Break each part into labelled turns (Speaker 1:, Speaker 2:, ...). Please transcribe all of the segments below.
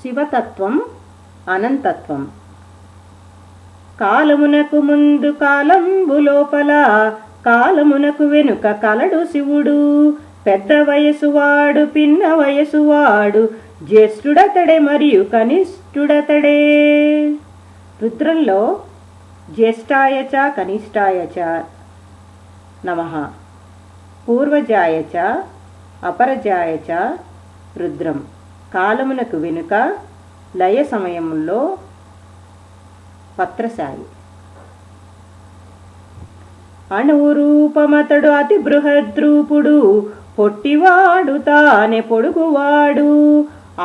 Speaker 1: శివతత్వం అనంతత్వం. కాలమునకు ముందు కాలంబు లోపల, కాలమునకు వెనుక కలడు శివుడు. పెద్ద వయసువాడు పిన్న వయసువాడు, జ్యేష్ఠుడతడే మరియు కనిష్ఠుడతడే. రుద్రంలో జ్యేష్ఠాయ చ కనిష్ఠాయ చ నమః, పూర్వజాయ చ అపరజాయ చ రుద్రం. కాలమునకు వెనుక లయ సమయంలో పత్రశాయి. అణువు రూపమతడు అతి బృహద్రూపుడు, పొట్టివాడు తానే పొడుగువాడు.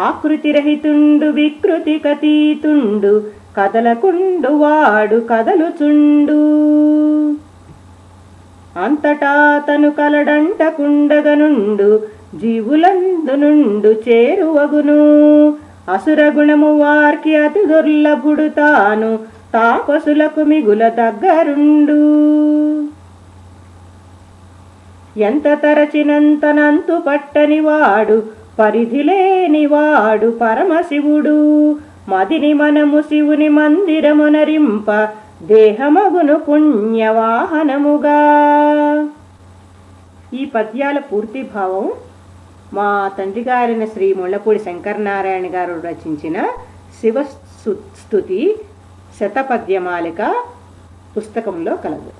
Speaker 1: ఆకృతి రహితుండు వికృతి కతీతుండు, కదలకుండు వాడు కదలుచుండు. అంతటా తను కలడంటకుండగనుండు, జీవులందు నుండు చేరువగును. అసురగుణము వార్కి అతి దుర్లభుడు తాను, తాపసులకు మిగుల దగ్గరుండు. ఎంత తరచినంతనంతు పట్టని వాడు, పరిధి లేనివాడు పరమశివుడు. మదిని మనము శివుని మందిరమునరింప, దేహమగును పుణ్యవాహనముగా. ఈ పద్యాల పూర్తి భావం మా తండ్రి గారైన శ్రీ ముళ్ళపూడి శంకరనారాయణ గారు రచించిన శివస్తుతి శతపద్యమాలిక పుస్తకంలో కలదు.